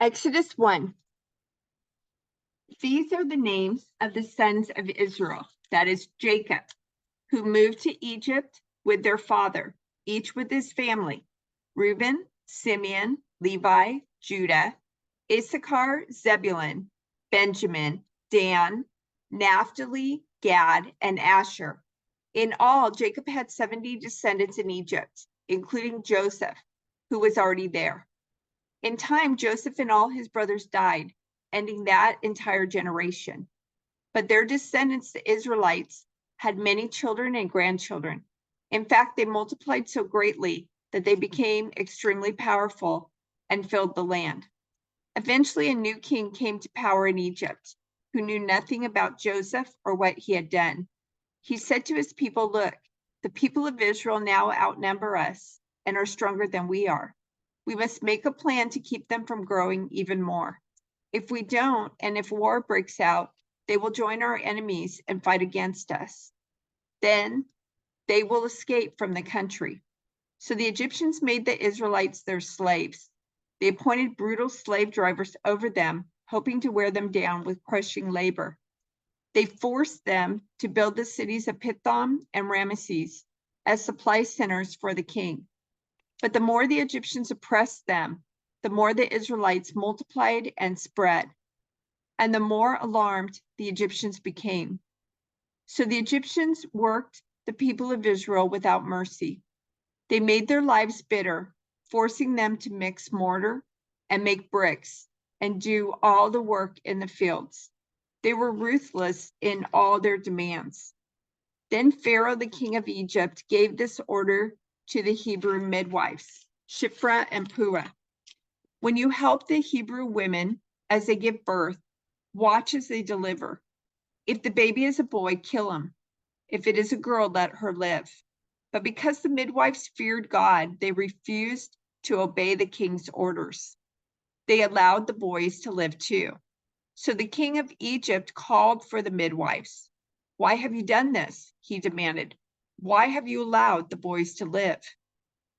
Exodus 1. These are the names of the sons of Israel, that is Jacob, who moved to Egypt with their father, each with his family: Reuben, Simeon, Levi, Judah, Issachar, Zebulun, Benjamin, Dan, Naphtali, Gad, and Asher. In all, Jacob had 70 descendants in Egypt, including Joseph, who was already there. In time, Joseph and all his brothers died, ending that entire generation. But their descendants, the Israelites, had many children and grandchildren. In fact, they multiplied so greatly that they became extremely powerful and filled the land. Eventually, a new king came to power in Egypt, who knew nothing about Joseph or what he had done. He said to his people, "Look, the people of Israel now outnumber us and are stronger than we are. We must make a plan to keep them from growing even more. If we don't, and if war breaks out, they will join our enemies and fight against us. Then they will escape from the country." So the Egyptians made the Israelites their slaves. They appointed brutal slave drivers over them, hoping to wear them down with crushing labor. They forced them to build the cities of Pithom and Ramesses as supply centers for the king. But the more the Egyptians oppressed them, the more the Israelites multiplied and spread, and the more alarmed the Egyptians became. So the Egyptians worked the people of Israel without mercy. They made their lives bitter, forcing them to mix mortar and make bricks and do all the work in the fields. They were ruthless in all their demands. Then Pharaoh, the king of Egypt, gave this order to the Hebrew midwives, Shiphrah and Puah: "When you help the Hebrew women as they give birth, watch as they deliver. If the baby is a boy, kill him. If it is a girl, let her live." But because the midwives feared God, they refused to obey the king's orders. They allowed the boys to live too. So the king of Egypt called for the midwives. "Why have you done this?" he demanded. "Why have you allowed the boys to live?"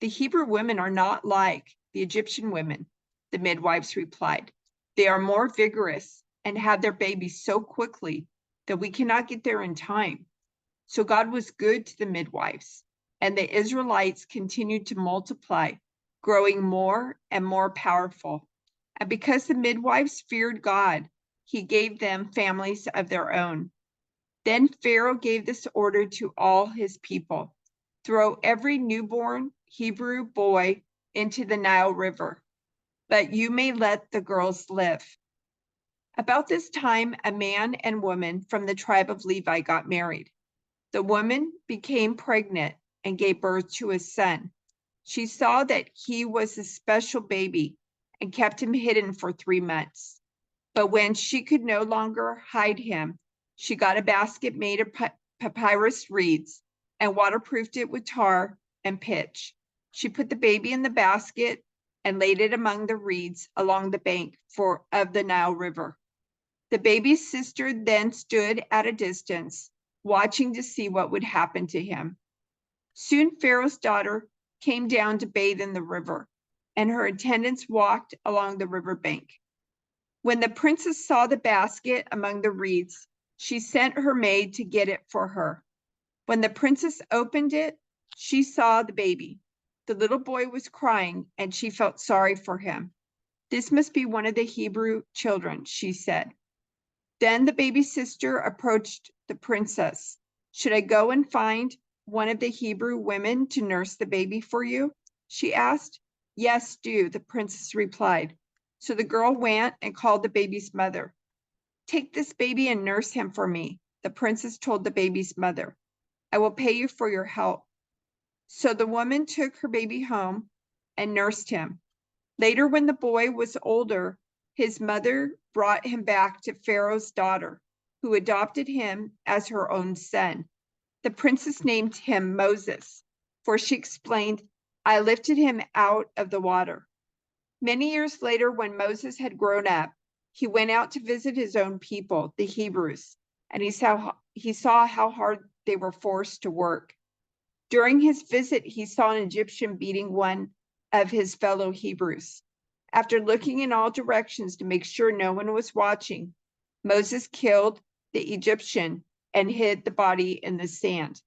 "The Hebrew women are not like the Egyptian women," the midwives replied. "They are more vigorous and have their babies so quickly that we cannot get there in time." So God was good to the midwives, and the Israelites continued to multiply, growing more and more powerful. And because the midwives feared God, he gave them families of their own. Then Pharaoh gave this order to all his people: "Throw every newborn Hebrew boy into the Nile River, but you may let the girls live." About this time, a man and woman from the tribe of Levi got married. The woman became pregnant and gave birth to a son. She saw that he was a special baby and kept him hidden for 3 months. But when she could no longer hide him, she got a basket made of papyrus reeds and waterproofed it with tar and pitch. She put the baby in the basket and laid it among the reeds along the bank of the Nile River. The baby's sister then stood at a distance, watching to see what would happen to him. Soon Pharaoh's daughter came down to bathe in the river, and her attendants walked along the riverbank. When the princess saw the basket among the reeds, she sent her maid to get it for her. When the princess opened it, she saw the baby. The little boy was crying, and she felt sorry for him. "This must be one of the Hebrew children," she said. Then the baby's sister approached the princess. "Should I go and find one of the Hebrew women to nurse the baby for you?" she asked. "Yes, do," the princess replied. So the girl went and called the baby's mother. "Take this baby and nurse him for me," the princess told the baby's mother. "I will pay you for your help." So the woman took her baby home and nursed him. Later, when the boy was older, his mother brought him back to Pharaoh's daughter, who adopted him as her own son. The princess named him Moses, for she explained, "I lifted him out of the water." Many years later, when Moses had grown up, he went out to visit his own people, the Hebrews, and he saw how hard they were forced to work. During his visit, he saw an Egyptian beating one of his fellow Hebrews. After looking in all directions to make sure no one was watching, Moses killed the Egyptian and hid the body in the sand.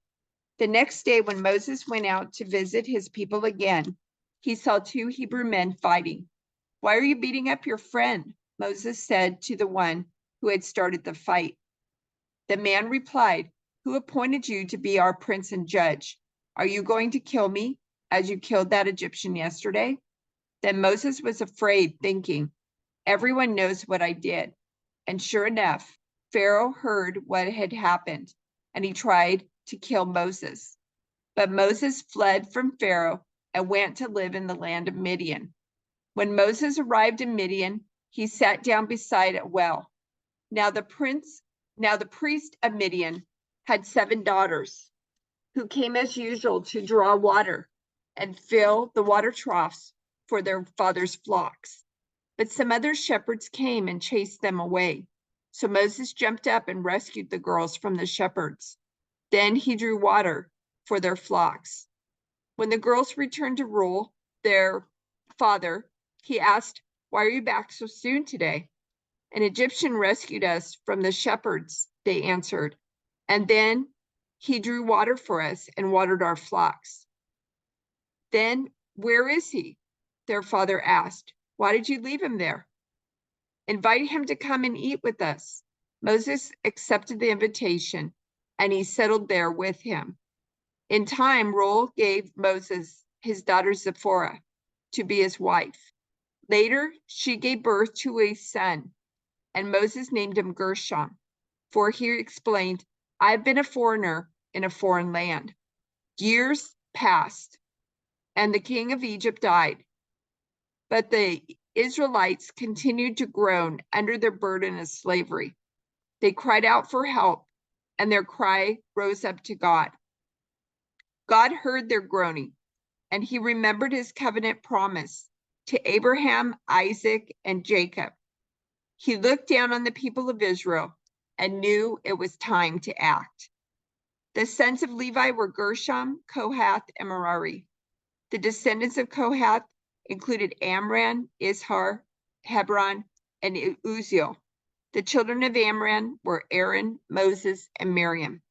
The next day, when Moses went out to visit his people again, he saw two Hebrew men fighting. "Why are you beating up your friend?" Moses said to the one who had started the fight. The man replied, "Who appointed you to be our prince and judge? Are you going to kill me as you killed that Egyptian yesterday?" Then Moses was afraid, thinking, "Everyone knows what I did." And sure enough, Pharaoh heard what had happened, and he tried to kill Moses. But Moses fled from Pharaoh and went to live in the land of Midian. When Moses arrived in Midian, he sat down beside a well. Now the priest of Midian had 7 daughters who came as usual to draw water and fill the water troughs for their father's flocks. But some other shepherds came and chased them away. So Moses jumped up and rescued the girls from the shepherds. Then he drew water for their flocks. When the girls returned to Reuel, their father, he asked, "Why are you back so soon today?" "An Egyptian rescued us from the shepherds," they answered. "And then he drew water for us and watered our flocks." "Then where is he?" their father asked. "Why did you leave him there?" "Invite him to come and eat with us." Moses accepted the invitation, and he settled there with him. In time, Reuel gave Moses his daughter Zipporah to be his wife. Later, she gave birth to a son, and Moses named him Gershom, for he explained, "I've been a foreigner in a foreign land." Years passed, and the king of Egypt died. But the Israelites continued to groan under their burden of slavery. They cried out for help, and their cry rose up to God. God heard their groaning, and he remembered his covenant promise to Abraham, Isaac, and Jacob. He looked down on the people of Israel and knew it was time to act. The sons of Levi were Gershom, Kohath, and Merari. The descendants of Kohath included Amram, Izhar, Hebron, and Uzziel. The children of Amram were Aaron, Moses, and Miriam.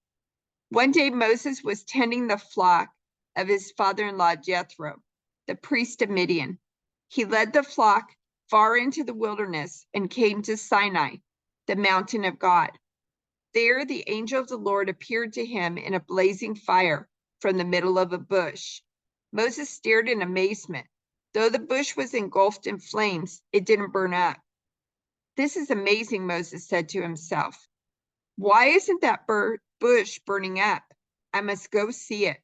One day Moses was tending the flock of his father-in-law Jethro, the priest of Midian. He led the flock far into the wilderness and came to Sinai, the mountain of God. There the angel of the Lord appeared to him in a blazing fire from the middle of a bush. Moses stared in amazement. Though the bush was engulfed in flames, it didn't burn up. "This is amazing," Moses said to himself. "Why isn't that bush burning up? I must go see it."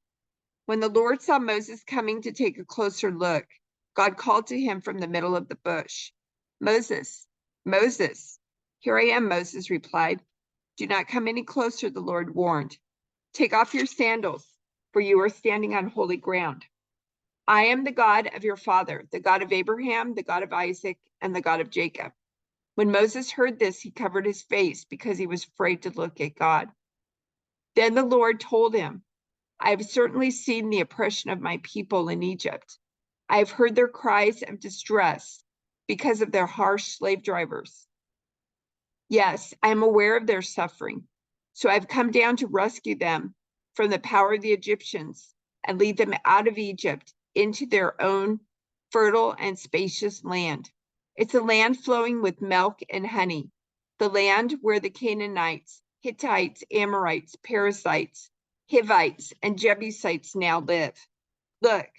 When the Lord saw Moses coming to take a closer look, God called to him from the middle of the bush, "Moses, Moses." "Here I am," Moses replied. "Do not come any closer," the Lord warned. "Take off your sandals, for you are standing on holy ground. I am the God of your father, the God of Abraham, the God of Isaac, and the God of Jacob." When Moses heard this, he covered his face because he was afraid to look at God. Then the Lord told him, "I have certainly seen the oppression of my people in Egypt. I have heard their cries of distress because of their harsh slave drivers. Yes, I am aware of their suffering. So I've come down to rescue them from the power of the Egyptians and lead them out of Egypt into their own fertile and spacious land. It's a land flowing with milk and honey, the land where the Canaanites, Hittites, Amorites, Perizzites, Hivites, and Jebusites now live. Look,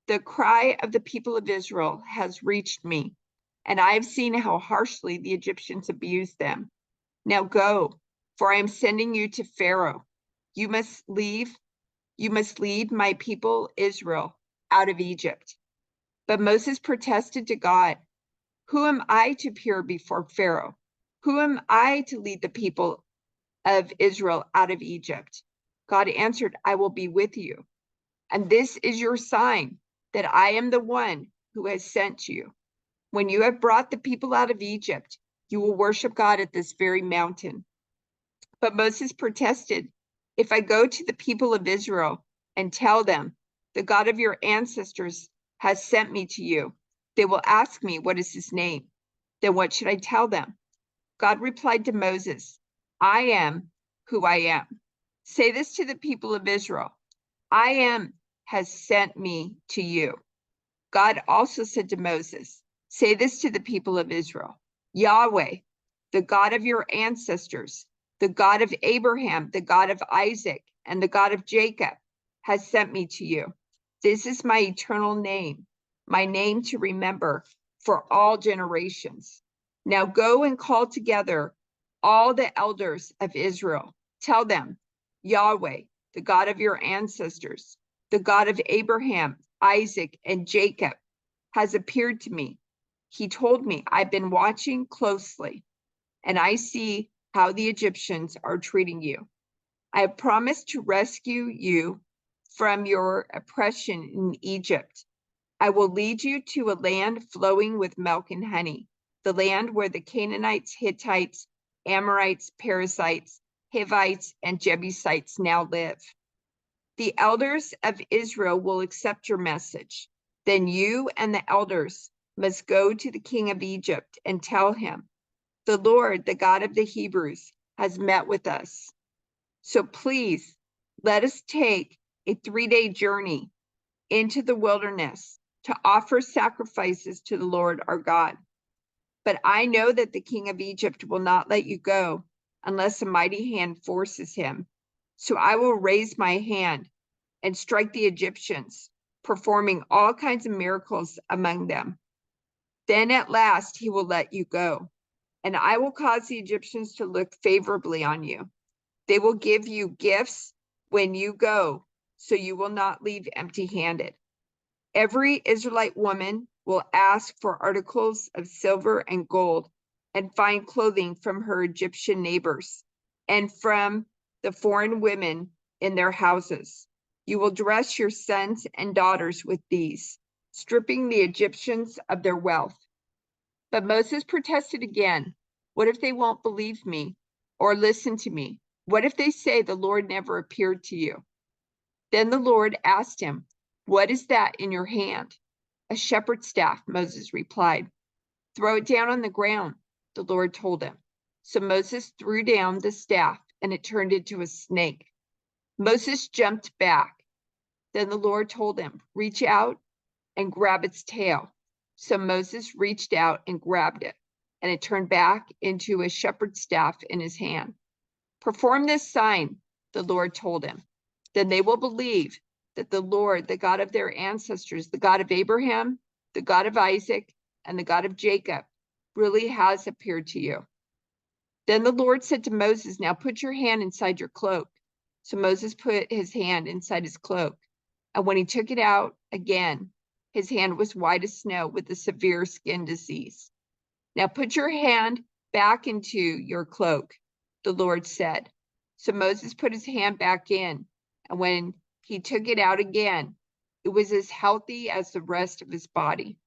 the cry of the people of Israel has reached me, and I have seen how harshly the Egyptians abused them. Now go, for I am sending you to Pharaoh. You must lead my people Israel out of Egypt." But Moses protested to God, "Who am I to appear before Pharaoh? Who am I to lead the people of Israel out of Egypt?" God answered, "I will be with you. And this is your sign that I am the one who has sent you. When you have brought the people out of Egypt, you will worship God at this very mountain." But Moses protested, "If I go to the people of Israel and tell them, 'The God of your ancestors has sent me to you,' They will ask me, what is his name? Then what should I tell them? God replied to Moses, I am who I am. Say this to the people of Israel. I am has sent me to you. God also said to Moses, say this to the people of Israel. Yahweh, the God of your ancestors, the God of Abraham, the God of Isaac, and the God of Jacob, has sent me to you. This is my eternal name, my name to remember for all generations. Now go and call together all the elders of Israel. Tell them, Yahweh, the God of your ancestors, the God of Abraham, Isaac, and Jacob, has appeared to me. He told me, I've been watching closely, and I see how the Egyptians are treating you. I have promised to rescue you from your oppression in Egypt. I will lead you to a land flowing with milk and honey, the land where the Canaanites, Hittites, Amorites, Perizzites, Hivites, and Jebusites now live. The elders of Israel will accept your message. Then you and the elders must go to the king of Egypt and tell him, the Lord, the God of the Hebrews, has met with us. So please let us take a 3-day journey into the wilderness to offer sacrifices to the Lord our God. But I know that the king of Egypt will not let you go unless a mighty hand forces him. So I will raise my hand and strike the Egyptians, performing all kinds of miracles among them. Then at last he will let you go, and I will cause the Egyptians to look favorably on you. They will give you gifts when you go, so you will not leave empty-handed. Every Israelite woman will ask for articles of silver and gold and fine clothing from her Egyptian neighbors and from the foreign women in their houses. You will dress your sons and daughters with these, stripping the Egyptians of their wealth. But Moses protested again. What if they won't believe me or listen to me? What if they say the Lord never appeared to you? Then the Lord asked him, what is that in your hand? A shepherd's staff, Moses replied. Throw it down on the ground, the Lord told him. So Moses threw down the staff and it turned into a snake. Moses jumped back. Then the Lord told him, reach out and grab its tail. So Moses reached out and grabbed it, and it turned back into a shepherd's staff in his hand. Perform this sign, the Lord told him. Then they will believe that the Lord, the God of their ancestors, the God of Abraham, the God of Isaac, and the God of Jacob, really has appeared to you. Then the Lord said to Moses, now put your hand inside your cloak. So Moses put his hand inside his cloak. And when he took it out again, his hand was white as snow with a severe skin disease. Now put your hand back into your cloak, the Lord said. So Moses put his hand back in, and when he took it out again, it was as healthy as the rest of his body.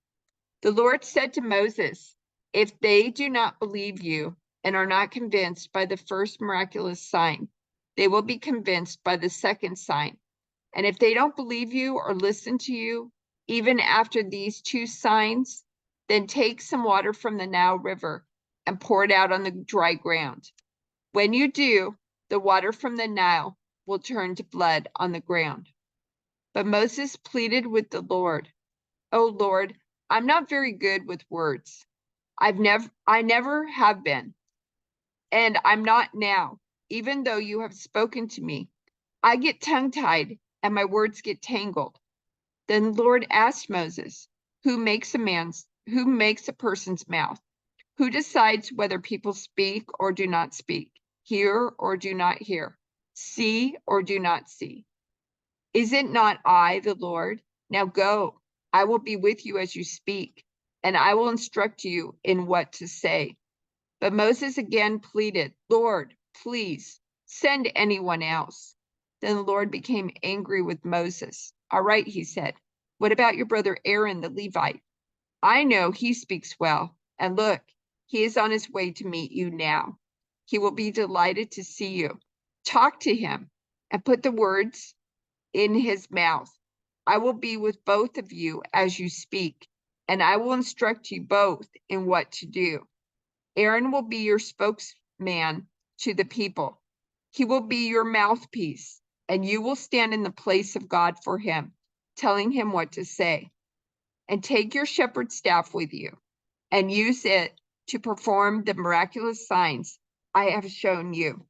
The Lord said to Moses, if they do not believe you and are not convinced by the first miraculous sign, they will be convinced by the second sign. And if they don't believe you or listen to you, even after these 2 signs, then take some water from the Nile River and pour it out on the dry ground. When you do, the water from the Nile will turn to blood on the ground. But Moses pleaded with the Lord, oh Lord, I'm not very good with words. I never have been, and I'm not now, even though you have spoken to me. I get tongue-tied and my words get tangled. Then the Lord asked Moses, who makes a person's mouth? Who decides whether people speak or do not speak, hear or do not hear, see or do not see? Is it not I, the Lord? Now go, I will be with you as you speak, and I will instruct you in what to say. But Moses again pleaded, Lord, please send anyone else. Then the Lord became angry with Moses. All right, he said, what about your brother Aaron the Levite? I know he speaks well, and look, he is on his way to meet you now. He will be delighted to see you. Talk to him and put the words in his mouth. I will be with both of you as you speak, and I will instruct you both in what to do. Aaron will be your spokesman to the people. He will be your mouthpiece, and you will stand in the place of God for him, telling him what to say. And take your shepherd's staff with you and use it to perform the miraculous signs I have shown you.